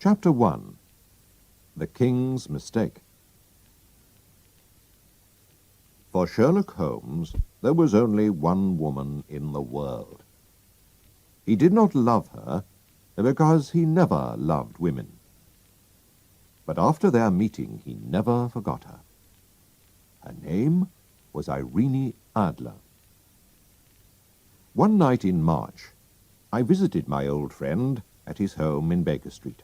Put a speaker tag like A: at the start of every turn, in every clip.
A: Chapter 1. The King's Mistake. For Sherlock Holmes, there was only one woman in the world. He did not love her because he never loved women. But after their meeting, he never forgot her. Her name was Irene Adler. One night in March, I visited my old friend at his home in Baker Street.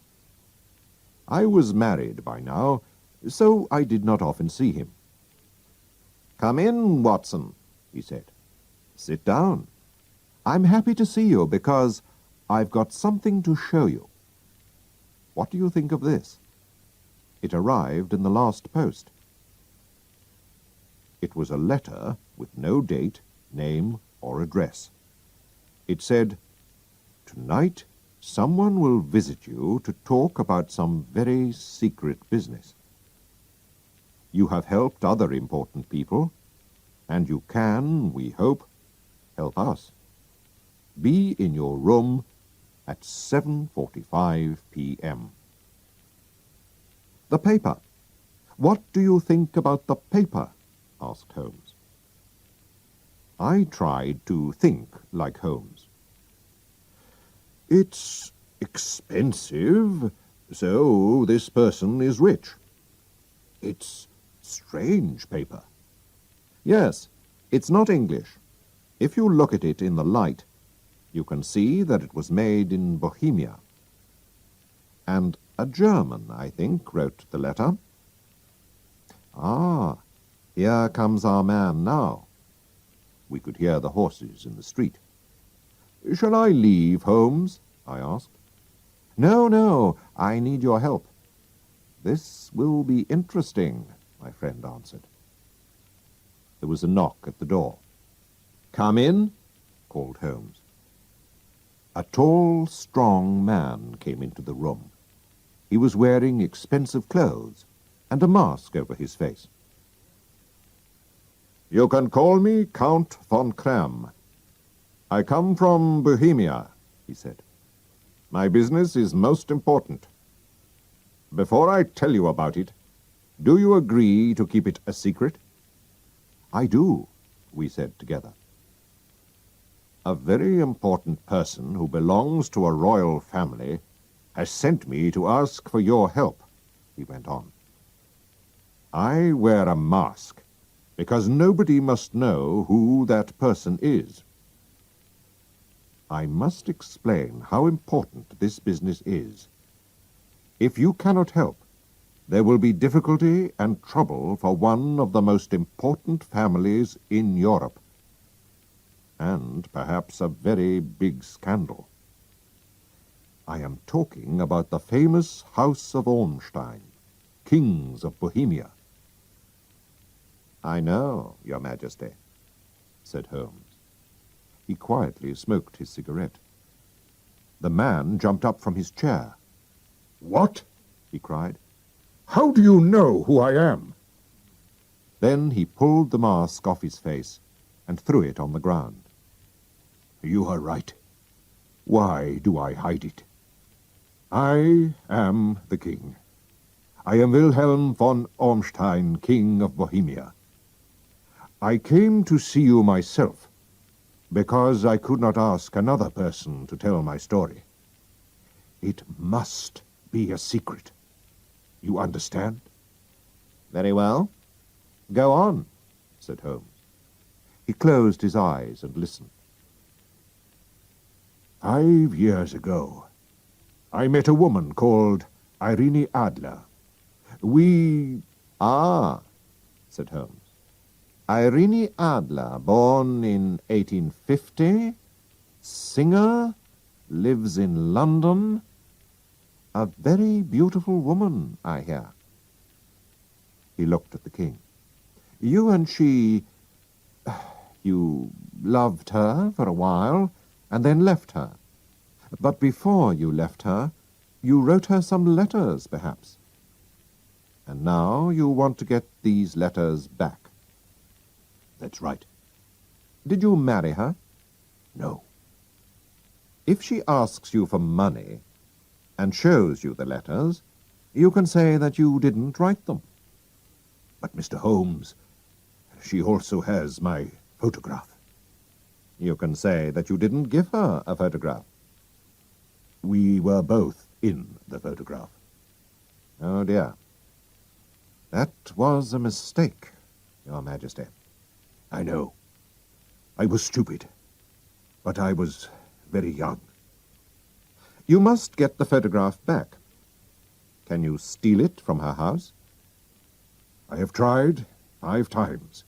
A: I was married by now, so I did not often see him. "Come in, Watson," he said. "Sit down. I'm happy to see you because I've got something to show you." What do you think of this? It arrived in the last post. It was a letter with no date, name, or address. It said, "Tonight, someone will visit you to talk about some very secret business. You have helped other important people, and you can, we hope, help us. Be in your room at 7:45 p.m. "The paper. What do you think about the paper?" asked Holmes. I tried to think like Holmes. "It's expensive, so this person is rich. It's strange paper." "Yes, it's not English. If you look at it in the light, you can see that it was made in Bohemia. And a German, I think, wrote the letter." "Ah, here comes our man now." We could hear the horses in the street. "Shall I leave, Holmes?" I asked. "No, no, I need your help." "This will be interesting," my friend answered. There was a knock at the door. "Come in," called Holmes. A tall, strong man came into the room. He was wearing expensive clothes and a mask over his face. "You can call me Count von Kram. I come from Bohemia," he said. "My business is most important. Before I tell you about it, do you agree to keep it a secret?" "I do," we said together. "A very important person who belongs to a royal family has sent me to ask for your help," he went on. "I wear a mask because nobody must know who that person is. I must explain how important this business is. If you cannot help, there will be difficulty and trouble for one of the most important families in Europe, and perhaps a very big scandal. I am talking about the famous House of Ormstein, kings of Bohemia." "I know, Your Majesty," said Holmes. He quietly smoked his cigarette. The man jumped up from his chair. "What?" he cried. "How do you know who I am?" Then he pulled the mask off his face and threw it on the ground. "You are right. Why do I hide it? I am the king. I am Wilhelm von Ormstein, King of Bohemia. I came to see you myself because I could not ask another person to tell my story. It must be a secret. You understand?" "Very well. Go on," said Holmes. He closed his eyes and listened. 5 years ago, I met a woman called Irene Adler. We... "Ah," said Holmes. "Irene Adler, born in 1850, singer, lives in London. A very beautiful woman, I hear." He looked at the king. "You and she... you loved her for a while, and then left her. But before you left her, you wrote her some letters, perhaps. And now you want to get these letters back." "That's right." "Did you marry her?" "No." "If she asks you for money, and shows you the letters, you can say that you didn't write them.
B: But, Mr. Holmes, she also has my photograph.
A: You can say that you didn't give her a photograph.
B: We were both in the photograph.
A: Oh, dear. That was a mistake, Your Majesty.
B: I know. I was stupid. But I was very young.
A: You must get the photograph back. Can you steal it from her house?
B: I have tried 5 times.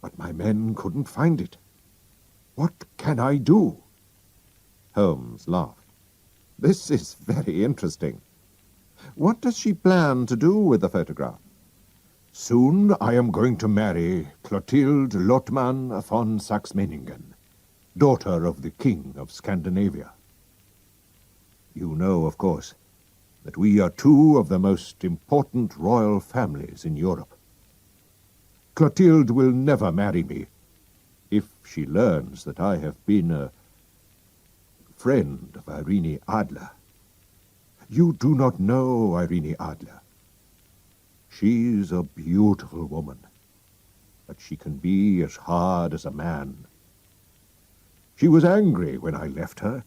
B: But my men couldn't find it. What can I do?
A: Holmes laughed. This is very interesting. What does she plan to do with the photograph?
B: Soon I am going to marry Clotilde Lottmann von Saxe-Meiningen, daughter of the King of Scandinavia. You know, of course, that we are 2 of the most important royal families in Europe. Clotilde will never marry me if she learns that I have been a friend of Irene Adler. You do not know Irene Adler. She's a beautiful woman, but she can be as hard as a man. She was angry when I left her,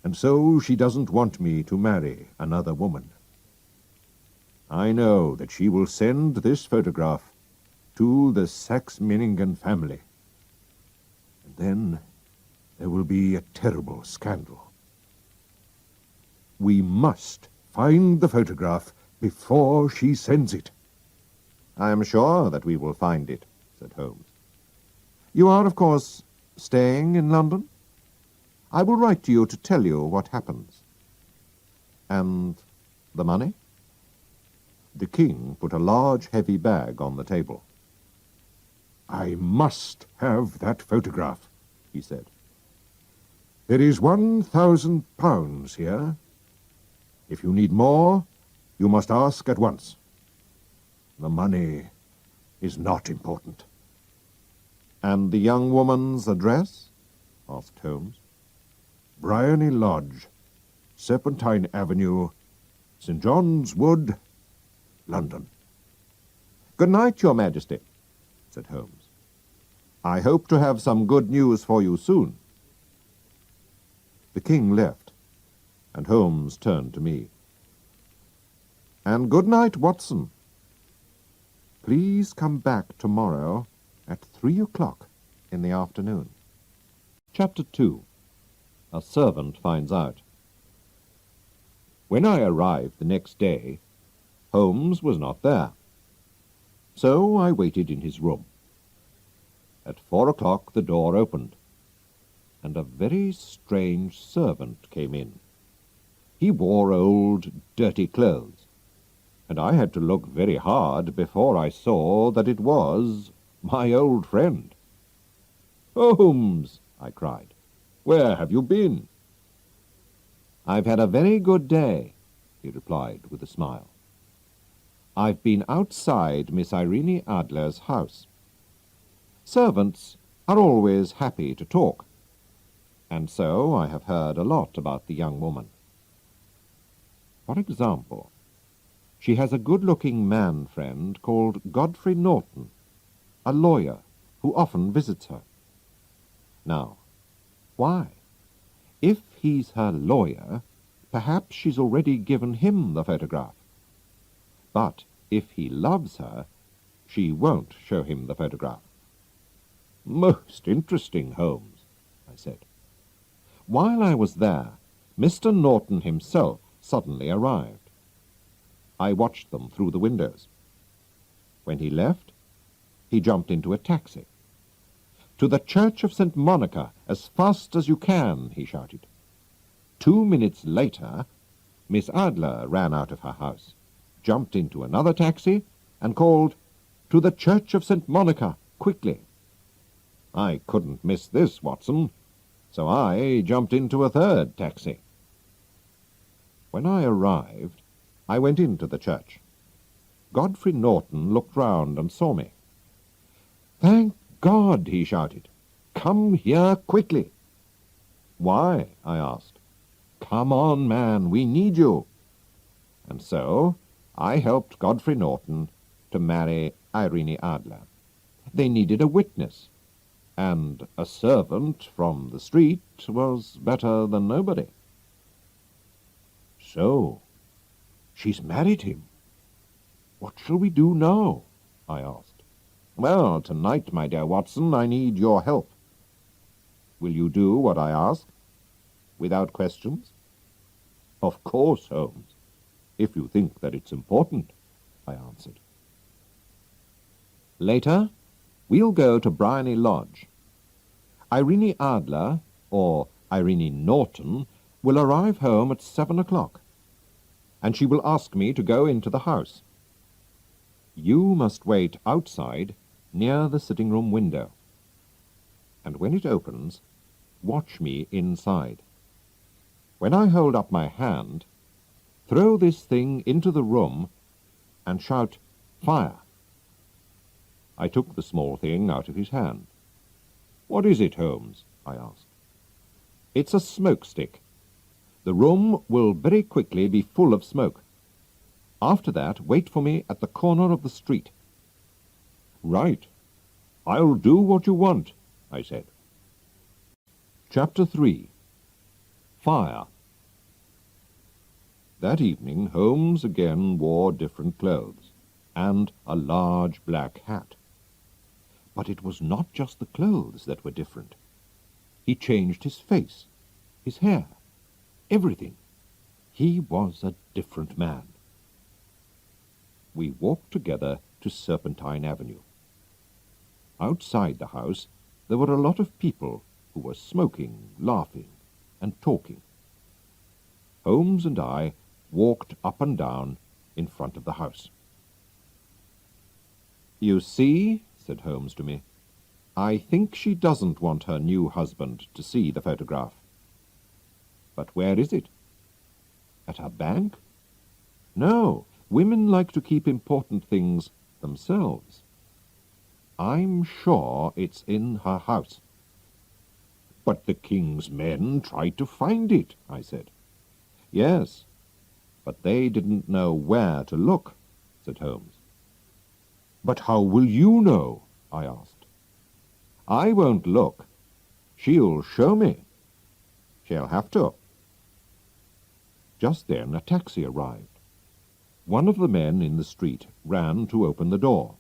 B: and so she doesn't want me to marry another woman. I know that she will send this photograph to the Saxe-Meiningen family. And then there will be a terrible scandal. We must find the photograph before she sends it.
A: I am sure that we will find it, said Holmes. You are, of course, staying in London? I will write to you to tell you what happens. And the money? The King put a large, heavy bag on the table.
B: I must have that photograph, he said. There is £1,000 here. If you need more, you must ask at once. The money is not important.
A: And the young woman's address? Asked Holmes.
B: Bryony Lodge, Serpentine Avenue, St. John's Wood, London.
A: Good night, Your Majesty, said Holmes. I hope to have some good news for you soon. The King left, and Holmes turned to me. And good night, Watson. Please come back tomorrow at 3 o'clock in the afternoon. Chapter 2. A Servant Finds Out. When I arrived the next day, Holmes was not there. So I waited in his room. At 4 o'clock the door opened, and a very strange servant came in. He wore old, dirty clothes, and I had to look very hard before I saw that it was my old friend. "Holmes," I cried, "where have you been?" "I've had a very good day," he replied with a smile. "I've been outside Miss Irene Adler's house. Servants are always happy to talk, and so I have heard a lot about the young woman. For example, she has a good-looking man friend called Godfrey Norton, a lawyer who often visits her. Now, why? If he's her lawyer, perhaps she's already given him the photograph. But if he loves her, she won't show him the photograph." "Most interesting, Holmes," I said. While I was there, Mr. Norton himself suddenly arrived. I watched them through the windows. When he left, he jumped into a taxi. "To the Church of St. Monica, as fast as you can," he shouted. 2 minutes later, Miss Adler ran out of her house, jumped into another taxi, and called, "To the Church of St. Monica, quickly." I couldn't miss this, Watson, so I jumped into a third taxi. When I arrived, I went into the church. Godfrey Norton looked round and saw me. "Thank God!" he shouted. "Come here quickly." "Why?" I asked. Come on, man, we need you. And so I helped Godfrey Norton to marry Irene Adler. They needed a witness, and a servant from the street was better than nobody. So, she's married him. What shall we do now? I asked. Well, tonight, my dear Watson, I need your help. Will you do what I ask? Without questions? Of course, Holmes, if you think that it's important, I answered. Later, we'll go to Bryony Lodge. Irene Adler, or Irene Norton, will arrive home at 7 o'clock, and she will ask me to go into the house. You must wait outside near the sitting-room window, and when it opens, watch me inside. When I hold up my hand, throw this thing into the room and shout, "Fire!" I took the small thing out of his hand. "What is it, Holmes?" I asked. "It's a smoke stick. The room will very quickly be full of smoke. After that, wait for me at the corner of the street." "Right. I'll do what you want," I said. Chapter 3. Fire. That evening Holmes again wore different clothes, and a large black hat. But it was not just the clothes that were different. He changed his face, his hair, everything. He was a different man. We walked together to Serpentine Avenue. Outside the house there were a lot of people who were smoking, laughing, and talking. Holmes and I walked up and down in front of the house. "You see," said Holmes to me, "I think she doesn't want her new husband to see the photograph." "But where is it?" "At her bank?" "No, women like to keep important things themselves. I'm sure it's in her house." "But the king's men tried to find it," I said. "Yes, but they didn't know where to look," said Holmes. "But how will you know?" I asked. "I won't look. She'll show me. She'll have to." Just then a taxi arrived. One of the men in the street ran to open the door.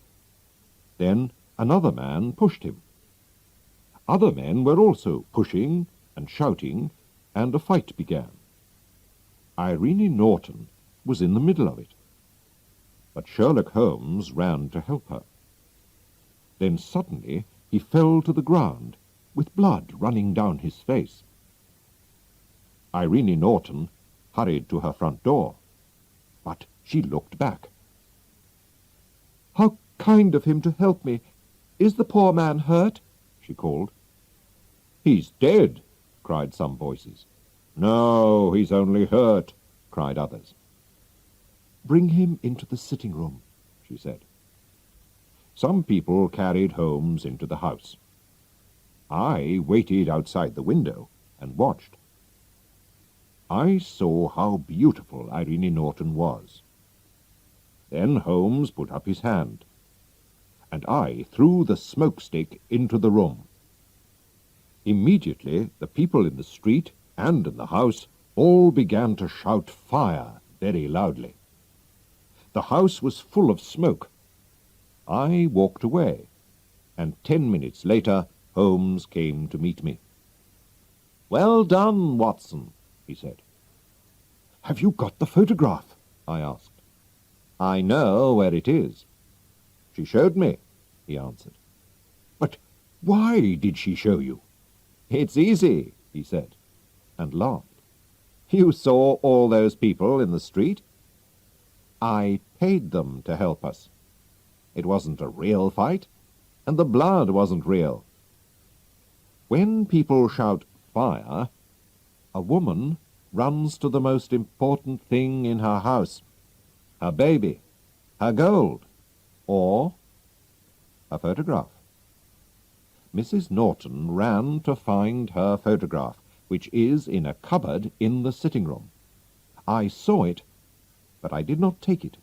A: Then another man pushed him. Other men were also pushing and shouting, and a fight began. Irene Norton was in the middle of it, but Sherlock Holmes ran to help her. Then suddenly he fell to the ground, with blood running down his face. Irene Norton hurried to her front door, but she looked back. "How kind of him to help me! Is the poor man hurt?" she called. "He's dead," cried some voices. "No, he's only hurt," cried others. "Bring him into the sitting-room," she said. Some people carried Holmes into the house. I waited outside the window and watched. I saw how beautiful Irene Norton was. Then Holmes put up his hand, and I threw the smoke stick into the room. Immediately the people in the street and in the house all began to shout "Fire!" very loudly. The house was full of smoke. I walked away, and 10 minutes later Holmes came to meet me. "Well done, Watson," he said. "Have you got the photograph?" I asked. "I know where it is." "She showed me," he answered. "But why did she show you?" "It's easy," he said, and laughed. "You saw all those people in the street? I paid them to help us. It wasn't a real fight, and the blood wasn't real. When people shout 'fire,' a woman runs to the most important thing in her house, her baby, her gold, or a photograph. Mrs. Norton ran to find her photograph, which is in a cupboard in the sitting-room. I saw it, but I did not take it.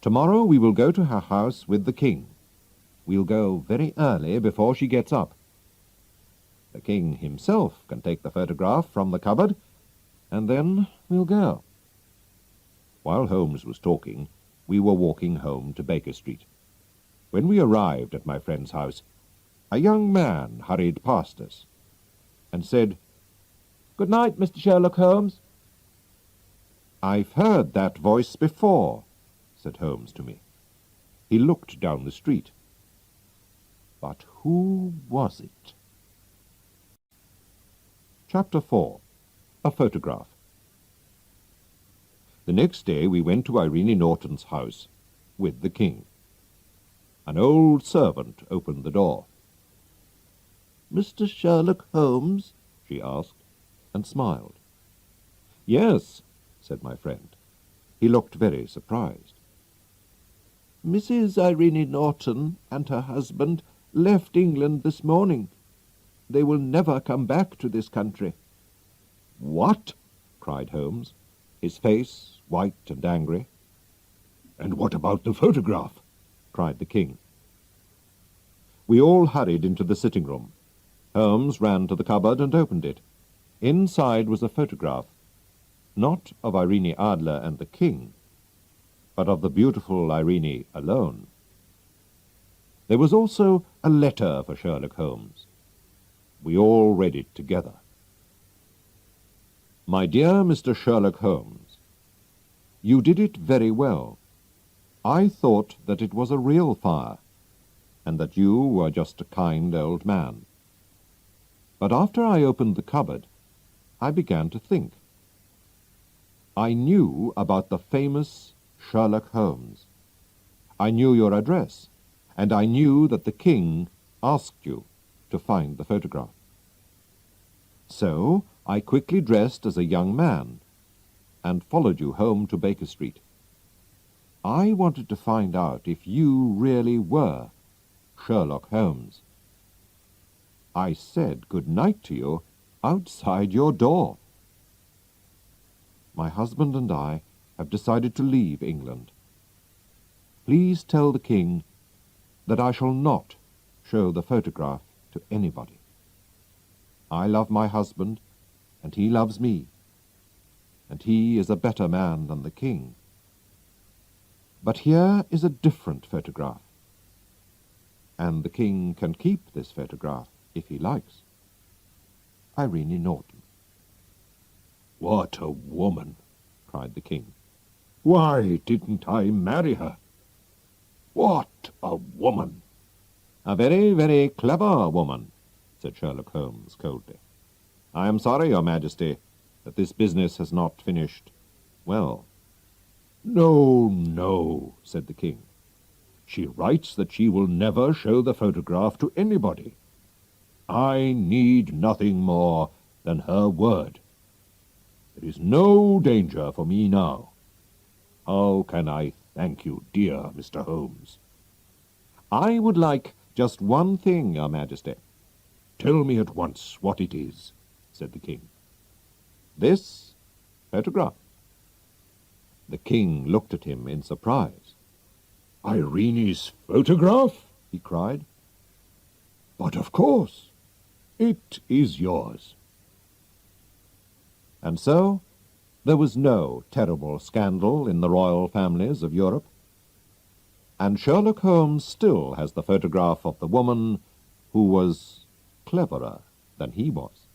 A: Tomorrow we will go to her house with the king. We'll go very early before she gets up. The king himself can take the photograph from the cupboard, and then we'll go." While Holmes was talking, we were walking home to Baker Street. When we arrived at my friend's house, a young man hurried past us and said, "Good night, Mr. Sherlock Holmes." "I've heard that voice before," said Holmes to me. He looked down the street. But who was it? Chapter 4. A Photograph. The next day we went to Irene Norton's house with the king. An old servant opened the door. "Mr. Sherlock Holmes?" she asked, and smiled. "Yes," said my friend. He looked very surprised. "Mrs. Irene Norton and her husband left England this morning. They will never come back to this country." "What?" cried Holmes, his face white and angry. "And what about the photograph?" cried the king. We all hurried into the sitting-room. Holmes ran to the cupboard and opened it. Inside was a photograph, not of Irene Adler and the king, but of the beautiful Irene alone. There was also a letter for Sherlock Holmes. We all read it together. "My dear Mr. Sherlock Holmes, you did it very well. I thought that it was a real fire, and that you were just a kind old man. But after I opened the cupboard, I began to think. I knew about the famous Sherlock Holmes. I knew your address, and I knew that the king asked you to find the photograph. So I quickly dressed as a young man and followed you home to Baker Street. I wanted to find out if you really were Sherlock Holmes. I said good night to you outside your door. My husband and I have decided to leave England. Please tell the king that I shall not show the photograph to anybody. I love my husband, and he loves me, and he is a better man than the king. But here is a different photograph, and the king can keep this photograph if he likes. Irene Norton." "What a woman!" cried the king. "Why didn't I marry her? What a woman!" "A very, very clever woman," said Sherlock Holmes coldly. "I am sorry, Your Majesty, that this business has not finished well." "No, no," said the king. "She writes that she will never show the photograph to anybody. I need nothing more than her word. There is no danger for me now. How can I thank you, dear Mr. Holmes?" "I would like just one thing, Your Majesty." "Tell me at once what it is," said the king. "This photograph." The king looked at him in surprise. "Irene's photograph?" he cried. "But of course, it is yours." And so there was no terrible scandal in the royal families of Europe, and Sherlock Holmes still has the photograph of the woman who was cleverer than he was.